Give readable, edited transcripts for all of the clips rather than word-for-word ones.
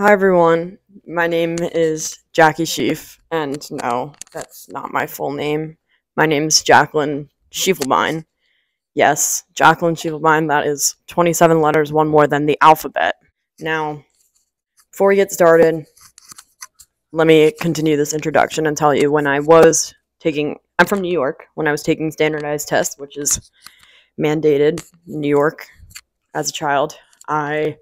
Hi everyone, my name is Jackie Sheaf, and no, that's not my full name. My name is Jacqueline Schiefelbein. Yes, Jacqueline Schiefelbein, that is 27 letters, one more than the alphabet. Now, before we get started, let me continue this introduction and tell you I'm from New York. When I was taking standardized tests, which is mandated in New York as a child, I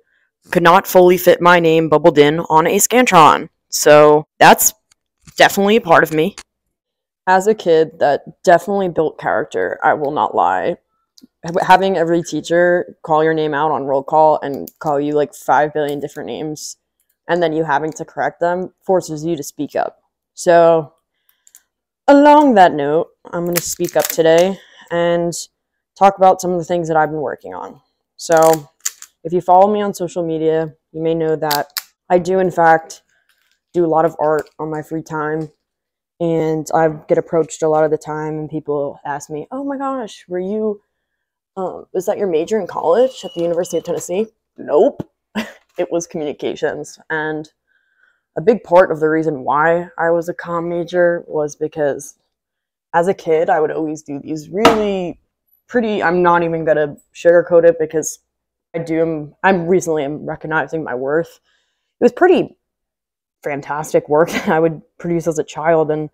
could not fully fit my name bubbled in on a Scantron. So that's definitely a part of me. As a kid, that definitely built character, I will not lie. Having every teacher call your name out on roll call and call you like 5 billion different names, and then you having to correct them, forces you to speak up. So, along that note, I'm going to speak up today and talk about some of the things that I've been working on. So, if you follow me on social media, you may know that I do, in fact, do a lot of art on my free time. And I get approached a lot of the time, and people ask me, "Oh my gosh, was that your major in college at the University of Tennessee?" Nope. It was communications. And a big part of the reason why I was a comm major was because as a kid, I would always do these really pretty, I'm not even going to sugarcoat it because I'm recognizing my worth. It was pretty fantastic work that I would produce as a child, and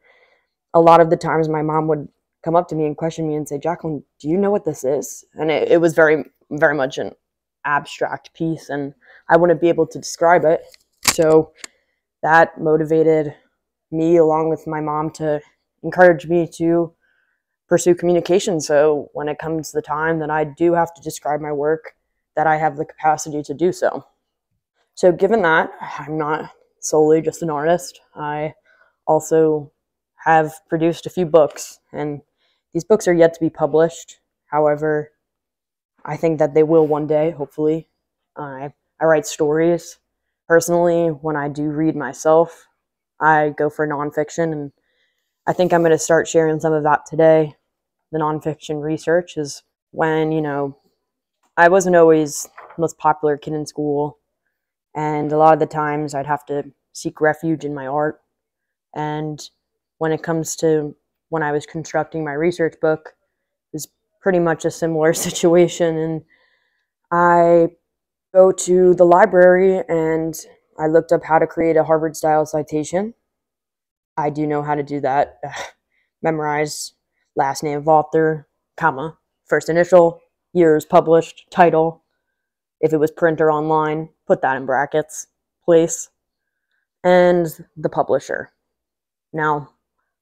a lot of the times my mom would come up to me and question me and say, "Jacqueline, do you know what this is?" And it was very, very much an abstract piece, and I wouldn't be able to describe it. So that motivated me, along with my mom, to encourage me to pursue communication. So when it comes to the time that I do have to describe my work, that I have the capacity to do so. So given that, I'm not solely just an artist. I also have produced a few books, and these books are yet to be published. However, I think that they will one day, hopefully. I write stories. Personally, when I do read myself, I go for nonfiction, and I think I'm going to start sharing some of that today. The nonfiction research is when, I wasn't always the most popular kid in school, and a lot of the times I'd have to seek refuge in my art. And when it comes to when I was constructing my research book, it was pretty much a similar situation. And I go to the library and I looked up how to create a Harvard-style citation. I do know how to do that. Memorize last name of author, comma, first initial, years published, title. If it was print or online, put that in brackets, place, and the publisher. Now,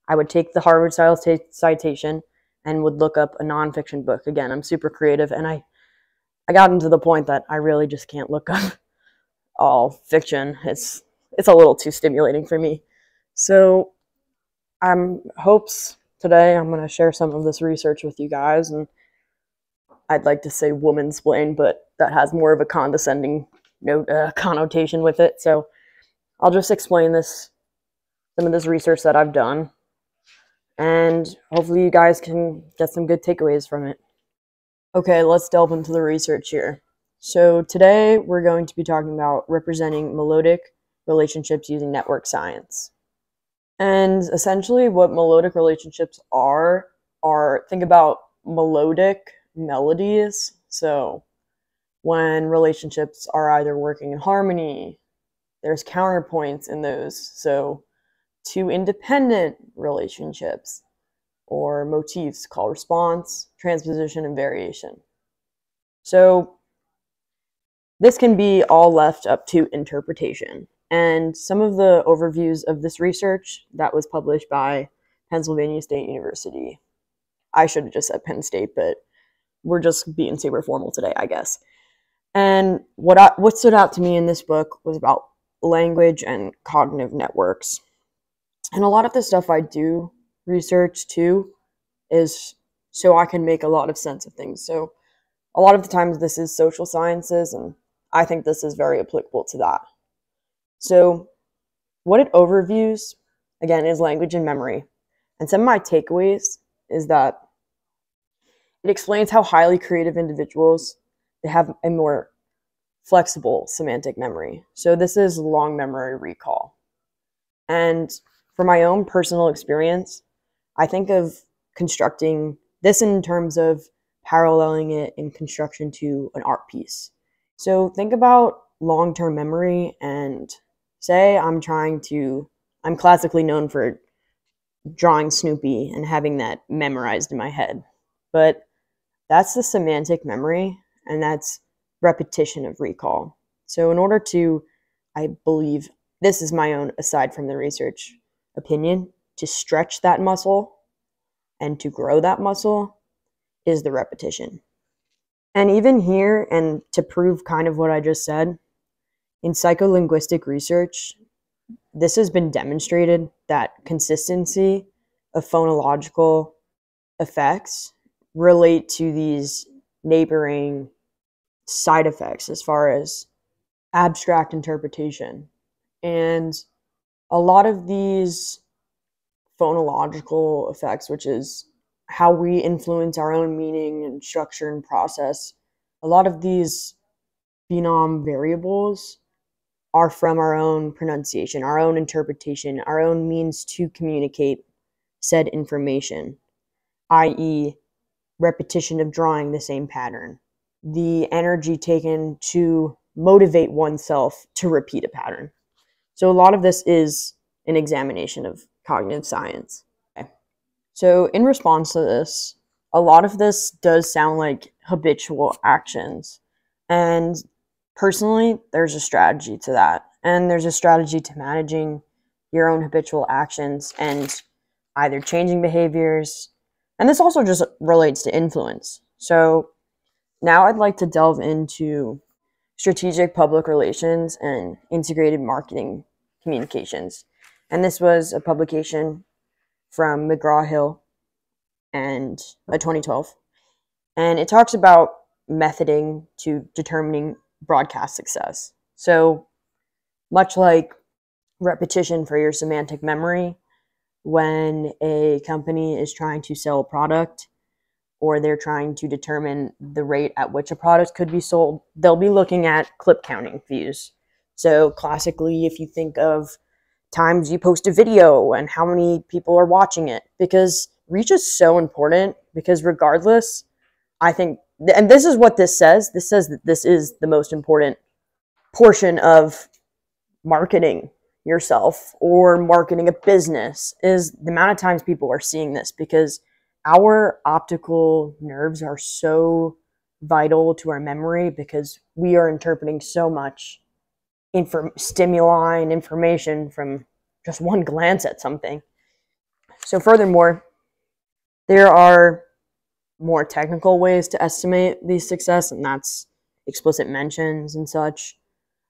I would take the Harvard-style citation and would look up a nonfiction book. Again, I'm super creative, and I got into the point that I really just can't look up all fiction. It's a little too stimulating for me. So, hopes today I'm going to share some of this research with you guys, and I'd like to say womansplain, but that has more of a condescending connotation with it. So, I'll just explain some of this research that I've done, and hopefully you guys can get some good takeaways from it. Okay, let's delve into the research here. So today we're going to be talking about representing melodic relationships using network science. And essentially what melodic relationships are think about melodic melodies. So when relationships are either working in harmony, there's counterpoints in those. So two independent relationships or motifs called response, transposition, and variation. So this can be all left up to interpretation. And some of the overviews of this research that was published by Pennsylvania State University. I should have just said Penn State, but we're just being super formal today, I guess. And what stood out to me in this book was about language and cognitive networks. And a lot of the stuff I do research too is so I can make a lot of sense of things. So a lot of the times this is social sciences, and I think this is very applicable to that. So what it overviews, again, is language and memory. And some of my takeaways is that it explains how highly creative individuals, they have a more flexible semantic memory. So this is long memory recall. And for my own personal experience, I think of constructing this in terms of paralleling it in construction to an art piece. So think about long-term memory, and say I'm classically known for drawing Snoopy and having that memorized in my head. But that's the semantic memory, and that's repetition of recall. So in order to, I believe, this is my own, aside from the research opinion, to stretch that muscle and to grow that muscle is the repetition. And even here, and to prove kind of what I just said, in psycholinguistic research, this has been demonstrated that consistency of phonological effects relate to these neighboring side effects as far as abstract interpretation. And a lot of these phonological effects, which is how we influence our own meaning and structure and process, a lot of these phenom variables are from our own pronunciation, our own interpretation, our own means to communicate said information, i.e., repetition of drawing the same pattern, the energy taken to motivate oneself to repeat a pattern. So a lot of this is an examination of cognitive science. Okay. So in response to this, a lot of this does sound like habitual actions. And personally, there's a strategy to that. And there's a strategy to managing your own habitual actions and either changing behaviors. And this also just relates to influence. So now I'd like to delve into strategic public relations and integrated marketing communications. And this was a publication from McGraw-Hill and 2012. And it talks about methoding to determining broadcast success. So much like repetition for your semantic memory, when a company is trying to sell a product or they're trying to determine the rate at which a product could be sold, they'll be looking at clip counting views. So classically, if you think of times you post a video and how many people are watching it, because reach is so important, because regardless, I think, and this is what this says that this is the most important portion of marketing yourself or marketing a business, is the amount of times people are seeing this, because our optical nerves are so vital to our memory, because we are interpreting so much stimuli and information from just one glance at something. So furthermore, there are more technical ways to estimate the success, and that's explicit mentions and such.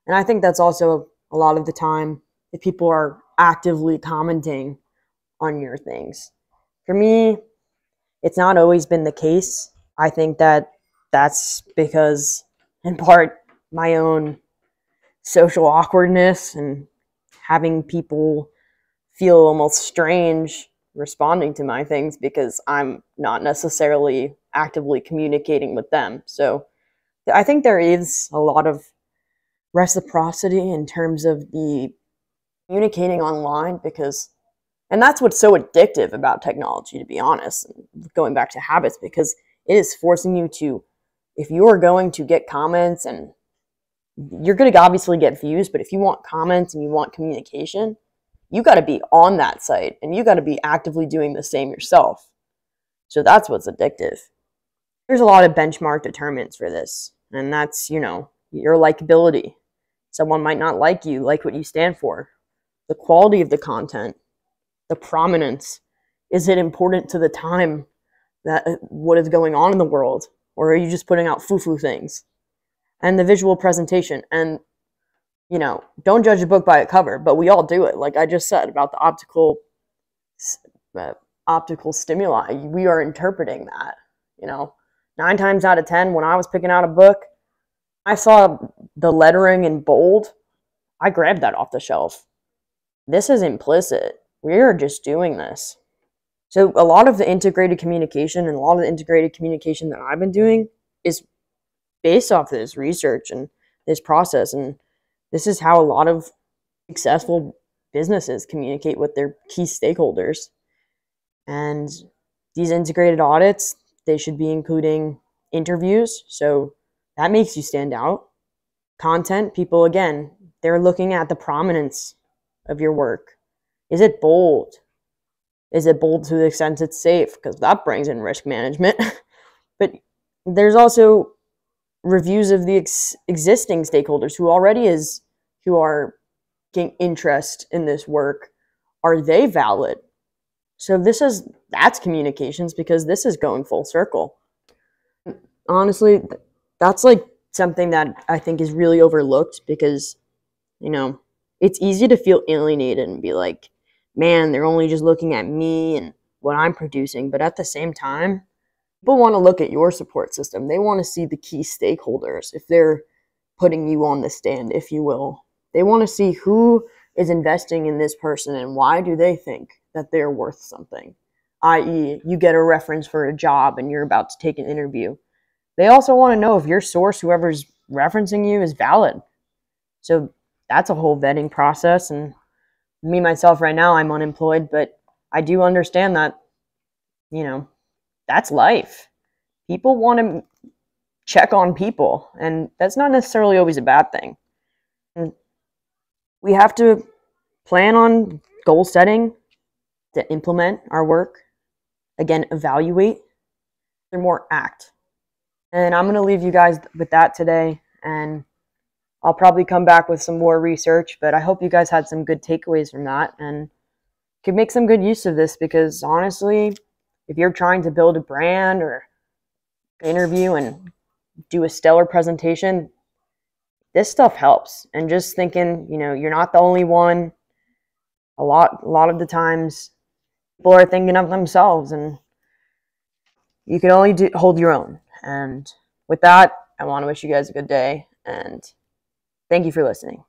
And I think that's also a lot of the time if people are actively commenting on your things. For me, it's not always been the case. I think that that's because, in part, my own social awkwardness and having people feel almost strange responding to my things because I'm not necessarily actively communicating with them. So I think there is a lot of reciprocity in terms of the communicating online, because, and that's what's so addictive about technology, to be honest, and going back to habits, because it is forcing you to, if you are going to get comments, and you're going to obviously get views, but if you want comments and you want communication, you got to be on that site and you got to be actively doing the same yourself. So that's what's addictive. There's a lot of benchmark determinants for this, and that's, your likability. Someone might not like you, like what you stand for. The quality of the content, the prominence. Is it important to the time that what is going on in the world, or are you just putting out foo-foo things? And the visual presentation. And don't judge a book by a cover, but we all do it. Like I just said about the optical stimuli, we are interpreting that. 9 times out of 10, when I was picking out a book, I saw the lettering in bold, I grabbed that off the shelf. This is implicit. We are just doing this. So a lot of the integrated communication and a lot of the integrated communication that I've been doing is based off this research. And this process. And this is how a lot of successful businesses communicate with their key stakeholders. And these integrated audits, they should be including interviews, so that makes you stand out. Content, people, again, they're looking at the prominence of your work. Is it bold? Is it bold to the extent it's safe? Because that brings in risk management. But there's also reviews of the existing stakeholders who are getting interest in this work. Are they valid? So that's communications, because this is going full circle. Honestly, that's like something that I think is really overlooked, because, it's easy to feel alienated and be like, man, they're only just looking at me and what I'm producing. But at the same time, people want to look at your support system. They want to see the key stakeholders. If they're putting you on the stand, if you will, they want to see who is investing in this person and why do they think that they're worth something. I.e., you get a reference for a job and you're about to take an interview. They also want to know if your source, whoever's referencing you, is valid. So that's a whole vetting process. And me, myself, right now, I'm unemployed, but I do understand that, that's life. People want to check on people, and that's not necessarily always a bad thing. And we have to plan on goal setting to implement our work. Again, evaluate, and more act. And I'm going to leave you guys with that today, and I'll probably come back with some more research, but I hope you guys had some good takeaways from that and could make some good use of this, because honestly, if you're trying to build a brand or interview and do a stellar presentation, this stuff helps. And just thinking, you're not the only one. A lot of the times, people are thinking of themselves, and you can only hold your own. And with that, I want to wish you guys a good day, and thank you for listening.